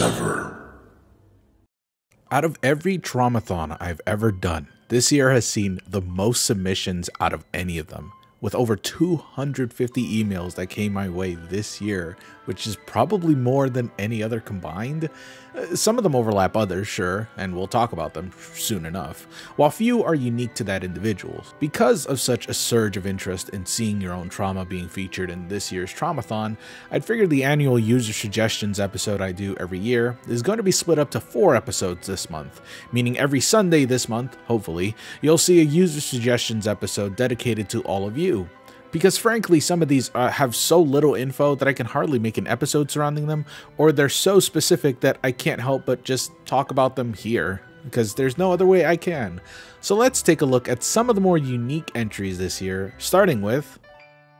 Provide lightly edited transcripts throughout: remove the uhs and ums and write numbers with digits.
Sever. Out of every Traumathon I've ever done, this year has seen the most submissions out of any of them, with over 250 emails that came my way this year, which is probably more than any other combined. Some of them overlap others, sure, and we'll talk about them soon enough, while few are unique to that individual. Because of such a surge of interest in seeing your own trauma being featured in this year's Traumathon, I'd figured the annual user suggestions episode I do every year is going to be split up to 4 episodes this month, meaning every Sunday this month, hopefully, you'll see a user suggestions episode dedicated to all of you. Because frankly, some of these have so little info that I can hardly make an episode surrounding them, or they're so specific that I can't help but just talk about them here, because there's no other way I can. So let's take a look at some of the more unique entries this year, starting with...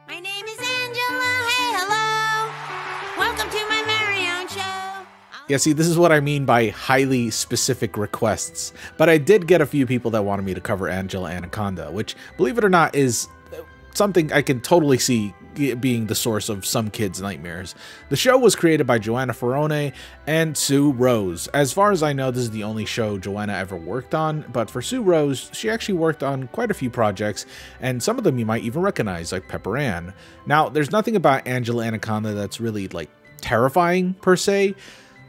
My name is Angela, hey hello, welcome to my very own show. Yeah, see, this is what I mean by highly specific requests, but I did get a few people that wanted me to cover Angela Anaconda, which, believe it or not, is something I can totally see being the source of some kids' nightmares. The show was created by Joanna Ferrone and Sue Rose. As far as I know, this is the only show Joanna ever worked on, but for Sue Rose, she actually worked on quite a few projects, and some of them you might even recognize, like Pepper Ann. Now, there's nothing about Angela Anaconda that's really, like, terrifying, per se.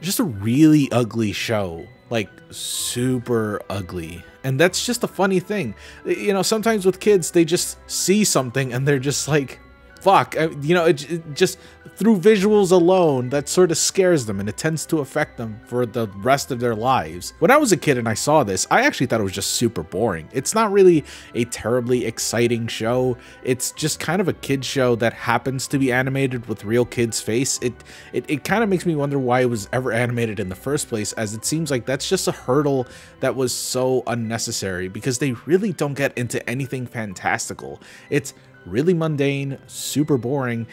Just a really ugly show. Like, super ugly. And that's just a funny thing. You know, sometimes with kids, they just see something and they're just like, fuck. You know, it just through visuals alone, that sort of scares them and it tends to affect them for the rest of their lives. When I was a kid and I saw this, I actually thought it was just super boring. It's not really a terribly exciting show. It's just kind of a kid's show that happens to be animated with real kids' face. It kind of makes me wonder why it was ever animated in the first place, as it seems like that's just a hurdle that was so unnecessary because they really don't get into anything fantastical. It's really mundane, super boring,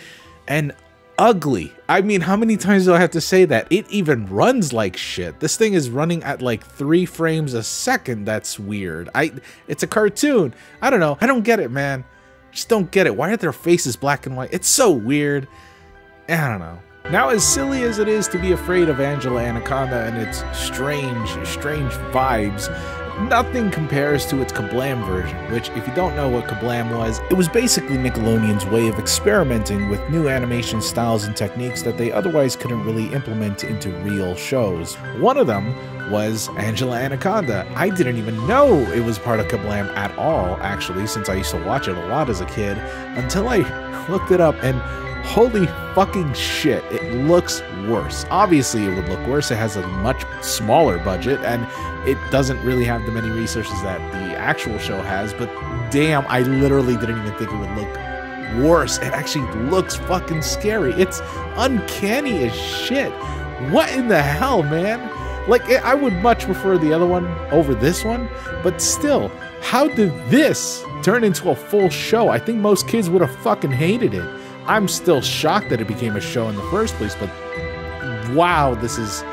and ugly. I mean, how many times do I have to say that? It even runs like shit. This thing is running at like 3 frames a second. That's weird. It's a cartoon. I don't know. I don't get it, man. Just don't get it. Why are their faces black and white? It's so weird. I don't know. Now, as silly as it is to be afraid of Angela Anaconda and its strange vibes, nothing compares to its Kablam version, which, if you don't know what Kablam was, it was basically Nickelodeon's way of experimenting with new animation styles and techniques that they otherwise couldn't really implement into real shows. One of them was Angela Anaconda. I didn't even know it was part of Kablam at all, actually, since I used to watch it a lot as a kid, until I looked it up, and holy fucking shit, it looks worse. Obviously it would look worse. It has a much smaller budget and it doesn't really have the many resources that the actual show has, but damn, I literally didn't even think it would look worse. It actually looks fucking scary. It's uncanny as shit. What in the hell, man? Like, I would much prefer the other one over this one, but still, how did this turn into a full show? I think most kids would have fucking hated it. I'm still shocked that it became a show in the first place, but wow, this is...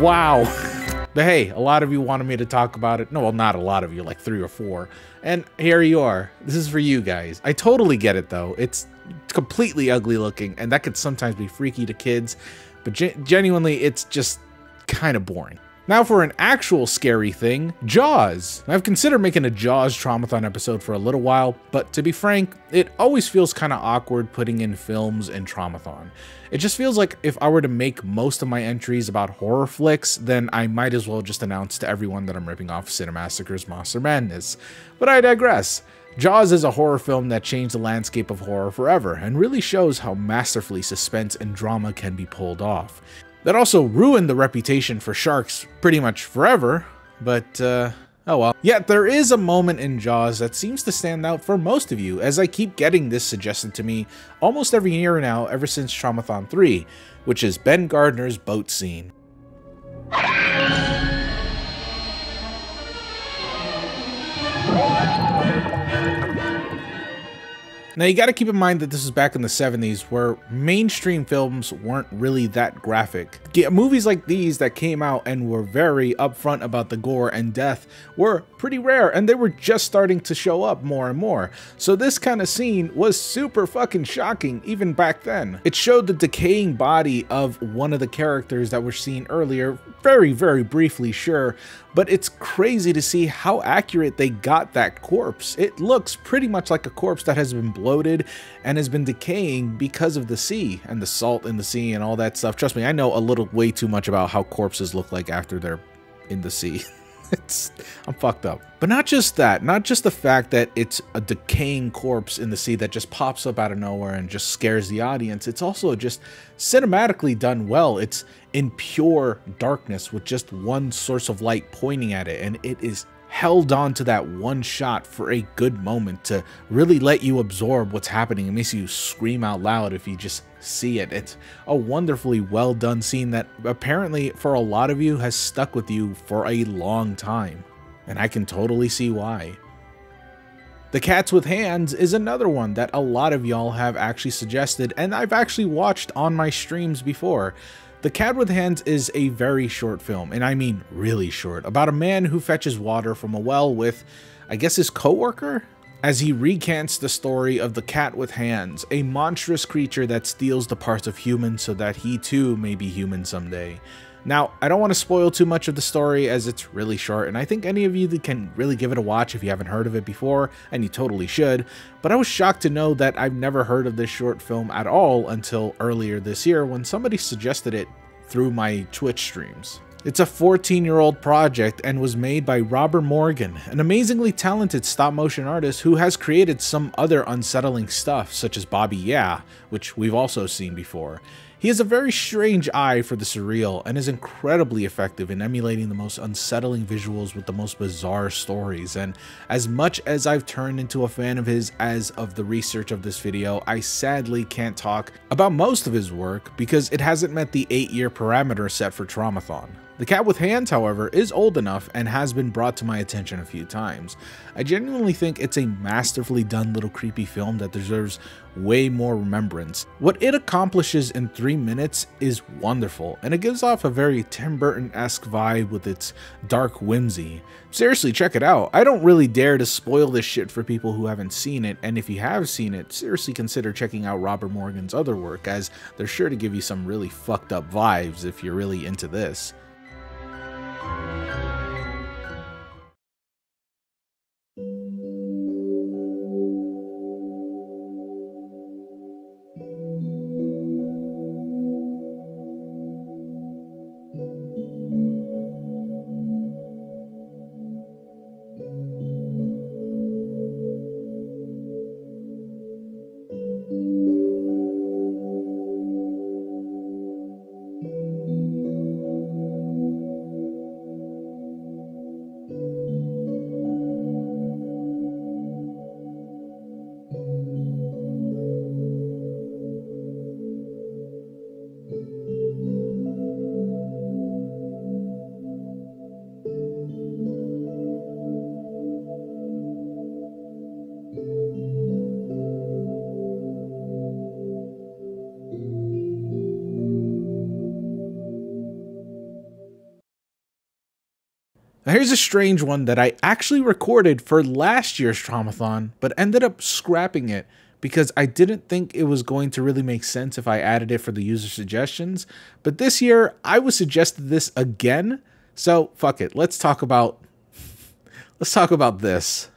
wow. But hey, a lot of you wanted me to talk about it. No, well, not a lot of you, like 3 or 4. And here you are. This is for you guys. I totally get it, though. It's completely ugly looking, and that could sometimes be freaky to kids. But genuinely, it's just kind of boring. Now for an actual scary thing, Jaws. I've considered making a Jaws Traumathon episode for a little while, but to be frank, it always feels kind of awkward putting in films in Traumathon. It just feels like if I were to make most of my entries about horror flicks, then I might as well just announce to everyone that I'm ripping off Cinemassacre's Monster Madness. But I digress. Jaws is a horror film that changed the landscape of horror forever, and really shows how masterfully suspense and drama can be pulled off. That also ruined the reputation for sharks pretty much forever, but oh well. Yet there is a moment in Jaws that seems to stand out for most of you, as I keep getting this suggested to me almost every year now ever since Traumathon 3, which is Ben Gardner's boat scene. Now you gotta keep in mind that this is back in the 70s, where mainstream films weren't really that graphic. Movies like these that came out and were very upfront about the gore and death were pretty rare, and they were just starting to show up more and more. So this kind of scene was super fucking shocking even back then. It showed the decaying body of one of the characters that were seen earlier, very, very briefly, sure, but it's crazy to see how accurate they got that corpse. It looks pretty much like a corpse that has been bloated and has been decaying because of the sea and the salt in the sea and all that stuff. Trust me, I know a little way too much about how corpses look like after they're in the sea. I'm fucked up. But not just that, not just the fact that it's a decaying corpse in the sea that just pops up out of nowhere and just scares the audience. It's also just cinematically done well. It's in pure darkness with just one source of light pointing at it, and it is held on to that one shot for a good moment to really let you absorb what's happening. It makes you scream out loud if you just see it. It's a wonderfully well done scene that apparently for a lot of you has stuck with you for a long time, and I can totally see why. The Cats with Hands is another one that a lot of y'all have actually suggested, and I've actually watched on my streams before. The Cat with Hands is a very short film, and I mean really short, about a man who fetches water from a well with, I guess, his co-worker? As he recants the story of the Cat with Hands, a monstrous creature that steals the parts of humans so that he too may be human someday. Now, I don't want to spoil too much of the story as it's really short, and I think any of you that can really give it a watch if you haven't heard of it before, and you totally should, but I was shocked to know that I've never heard of this short film at all until earlier this year when somebody suggested it through my Twitch streams. It's a 14-year-old project and was made by Robert Morgan, an amazingly talented stop-motion artist who has created some other unsettling stuff, such as Bobby Yeah, which we've also seen before. He has a very strange eye for the surreal and is incredibly effective in emulating the most unsettling visuals with the most bizarre stories, and as much as I've turned into a fan of his as of the research of this video, I sadly can't talk about most of his work because it hasn't met the 8-year parameter set for Traumathon. The Cat with Hands, however, is old enough and has been brought to my attention a few times. I genuinely think it's a masterfully done little creepy film that deserves way more remembrance. What it accomplishes in 3 minutes is wonderful, and it gives off a very Tim Burton-esque vibe with its dark whimsy. Seriously, check it out. I don't really dare to spoil this shit for people who haven't seen it, and if you have seen it, seriously consider checking out Robert Morgan's other work, as they're sure to give you some really fucked up vibes if you're really into this. Now here's a strange one that I actually recorded for last year's Traumathon, but ended up scrapping it because I didn't think it was going to really make sense if I added it for the user suggestions. But this year, I was suggested this again, so fuck it. Let's talk about this.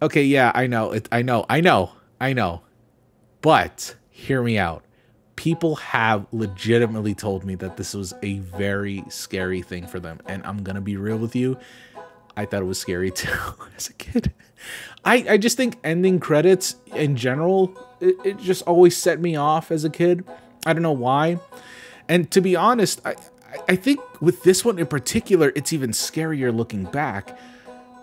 Okay, yeah, I know. But hear me out. People have legitimately told me that this was a very scary thing for them. And I'm going to be real with you. I thought it was scary too as a kid. I just think ending credits in general, it just always set me off as a kid. I don't know why. And to be honest, I think with this one in particular, it's even scarier looking back.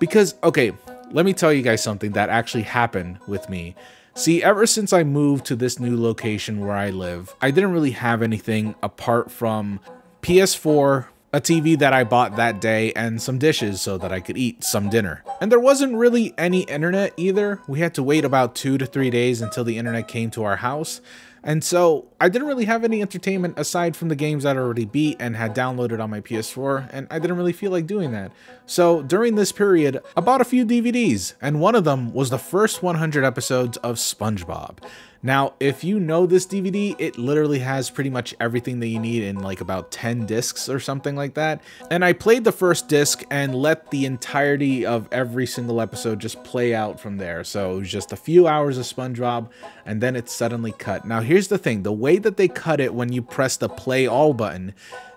Because, okay, let me tell you guys something that actually happened with me. See, ever since I moved to this new location where I live, I didn't really have anything apart from PS4, a TV that I bought that day, and some dishes so that I could eat some dinner. And there wasn't really any internet either. We had to wait about 2 to 3 days until the internet came to our house. And so I didn't really have any entertainment aside from the games that I already beat and had downloaded on my PS4, and I didn't really feel like doing that. So during this period, I bought a few DVDs, and one of them was the first 100 episodes of SpongeBob. Now, if you know this DVD, it literally has pretty much everything that you need in like about 10 discs or something like that. And I played the first disc and let the entirety of every single episode just play out from there. So it was just a few hours of SpongeBob, and then it suddenly cut. Now, here's the thing. The way that they cut it when you press the play all button,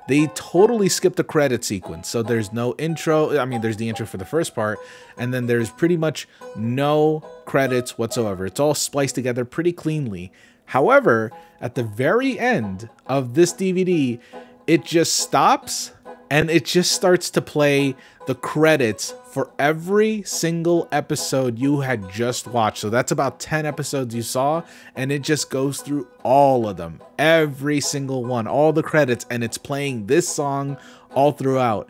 they totally skipped the credit sequence. So there's no intro. I mean, there's the intro for the first part, and then there's pretty much no credits whatsoever. It's all spliced together pretty cleanly. However, at the very end of this DVD, it just stops and it just starts to play the credits for every single episode you had just watched. So that's about 10 episodes you saw, and it just goes through all of them, every single one, all the credits, and it's playing this song all throughout.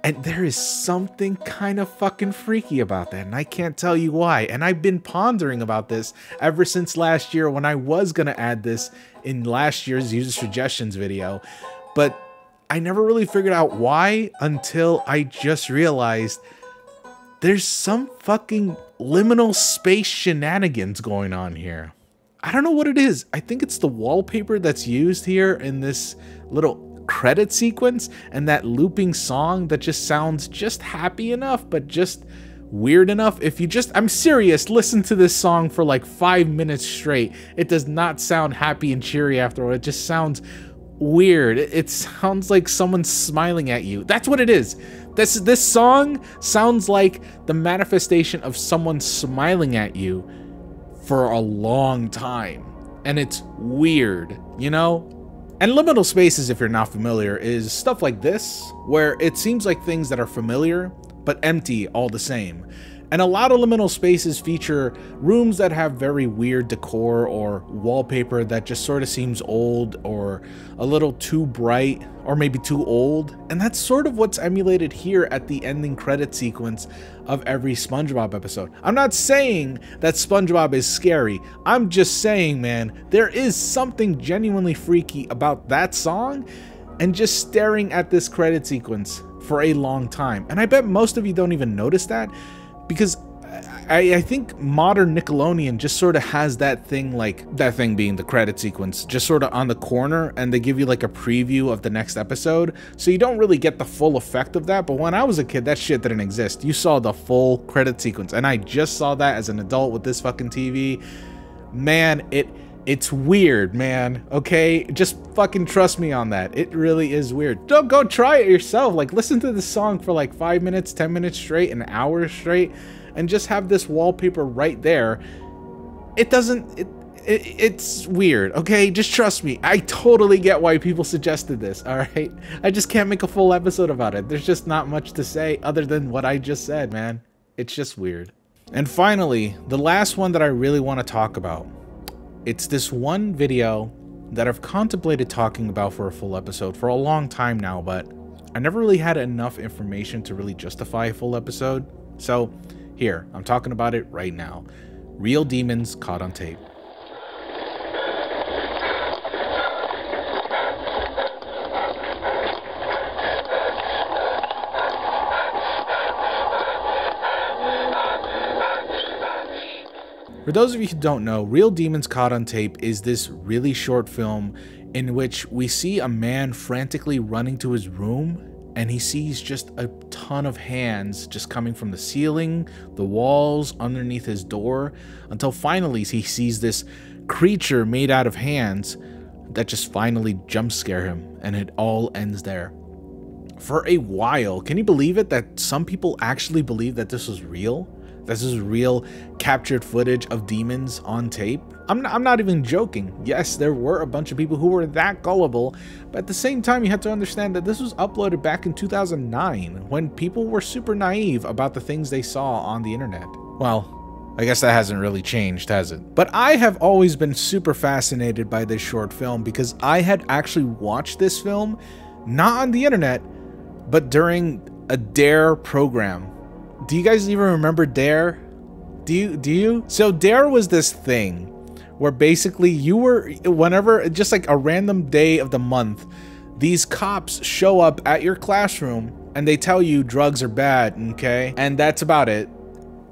And there is something kind of fucking freaky about that, and I can't tell you why. And I've been pondering about this ever since last year when I was gonna add this in last year's user suggestions video, but I never really figured out why until I just realized there's some fucking liminal space shenanigans going on here. I don't know what it is. I think it's the wallpaper that's used here in this little credit sequence and that looping song that just sounds just happy enough, but just weird enough. If you just, I'm serious, listen to this song for like 5 minutes straight. It does not sound happy and cheery afterward. It just sounds weird. It sounds like someone's smiling at you. That's what it is. This song sounds like the manifestation of someone smiling at you for a long time. And it's weird, you know? And liminal spaces, if you're not familiar, is stuff like this, where it seems like things that are familiar, but empty all the same. And a lot of liminal spaces feature rooms that have very weird decor or wallpaper that just sort of seems old or a little too bright or maybe too old. And that's sort of what's emulated here at the ending credit sequence of every SpongeBob episode. I'm not saying that SpongeBob is scary. I'm just saying, man, there is something genuinely freaky about that song and just staring at this credit sequence for a long time. And I bet most of you don't even notice that, because I think modern Nickelodeon just sort of has that thing, like that thing being the credit sequence, just sort of on the corner, and they give you like a preview of the next episode. So you don't really get the full effect of that. But when I was a kid, that shit didn't exist. You saw the full credit sequence, and I just saw that as an adult with this fucking TV. Man, it's weird, man. Okay, just fucking trust me on that. It really is weird. Don't go try it yourself. Like, listen to this song for like 5 minutes, 10 minutes straight, an hour straight, and just have this wallpaper right there. It's weird. Okay, just trust me. I totally get why people suggested this. All right, I just can't make a full episode about it. There's just not much to say other than what I just said, man. It's just weird. And finally, the last one that I really want to talk about. It's this one video that I've contemplated talking about for a full episode for a long time now, but I never really had enough information to really justify a full episode. So here, I'm talking about it right now. Real demons caught on tape. For those of you who don't know, Real Demons Caught on Tape is this really short film in which we see a man frantically running to his room, and he sees just a ton of hands just coming from the ceiling, the walls, underneath his door, until finally he sees this creature made out of hands that just finally jump scare him, and it all ends there. For a while, can you believe it, that some people actually believe that this was real? This is real captured footage of demons on tape? I'm not even joking. Yes, there were a bunch of people who were that gullible, but at the same time, you have to understand that this was uploaded back in 2009, when people were super naive about the things they saw on the internet. Well, I guess that hasn't really changed, has it? But I have always been super fascinated by this short film because I had actually watched this film, not on the internet, but during a Dare program. Do you guys even remember Dare? Do you? So Dare was this thing where basically you were, whenever, just like a random day of the month, these cops show up at your classroom and they tell you drugs are bad, okay? And that's about it.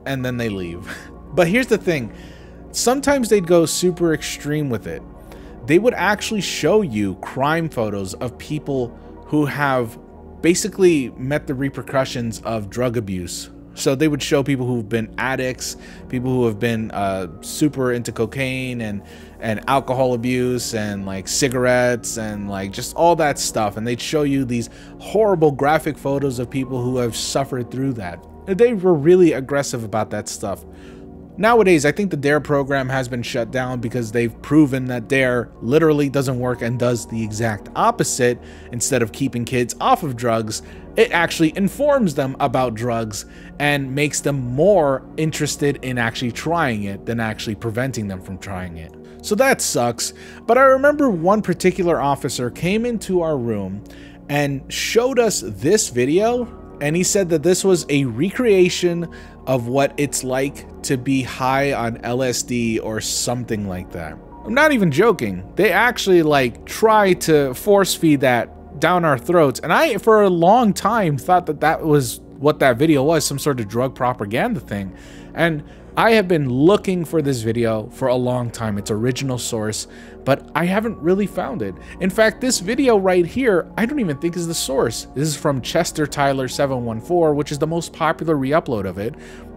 And then they leave. But here's the thing. Sometimes they'd go super extreme with it. They would actually show you crime photos of people who have basically met the repercussions of drug abuse. So they would show people who've been addicts, people who have been super into cocaine and alcohol abuse and like cigarettes and like just all that stuff. And they'd show you these horrible graphic photos of people who have suffered through that. They were really aggressive about that stuff. Nowadays, I think the DARE program has been shut down because they've proven that DARE literally doesn't work and does the exact opposite. Instead of keeping kids off of drugs, it actually informs them about drugs and makes them more interested in actually trying it than actually preventing them from trying it. So that sucks. But I remember one particular officer came into our room and showed us this video. And he said that this was a recreation of what it's like to be high on LSD or something like that. I'm not even joking. They actually like try to force feed that down our throats. And I, for a long time, thought that that was what that video was, some sort of drug propaganda thing. And I have been looking for this video for a long time, its original source, but I haven't really found it. In fact, this video right here, I don't even think is the source. This is from Chester Tyler 714, which is the most popular re-upload of it,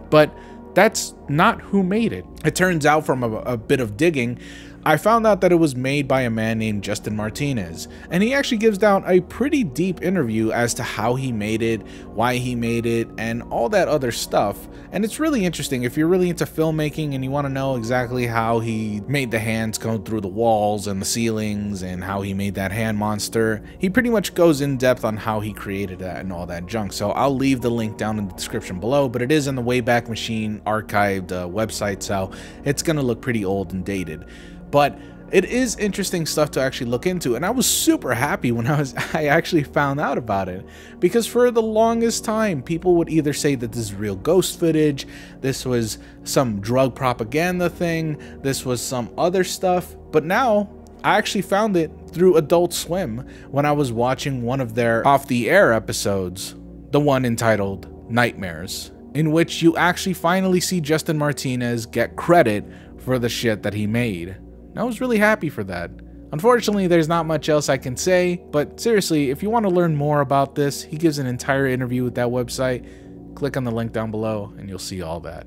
but that's not who made it. It turns out from a bit of digging, I found out that it was made by a man named Justin Martinez, and he actually gives down a pretty deep interview as to how he made it, why he made it, and all that other stuff. And it's really interesting if you're really into filmmaking and you want to know exactly how he made the hands go through the walls and the ceilings and how he made that hand monster. He pretty much goes in depth on how he created that and all that junk. So I'll leave the link down in the description below, but it is in the Wayback Machine archived website, so it's going to look pretty old and dated. But it is interesting stuff to actually look into, and I was super happy when I actually found out about it, because for the longest time people would either say that this is real ghost footage, this was some drug propaganda thing, this was some other stuff, but now I actually found it through Adult Swim when I was watching one of their off-the-air episodes, the one entitled Nightmares, in which you actually finally see Justin Martinez get credit for the shit that he made. I was really happy for that. Unfortunately, there's not much else I can say, but seriously, if you want to learn more about this, he gives an entire interview with that website. Click on the link down below and you'll see all that.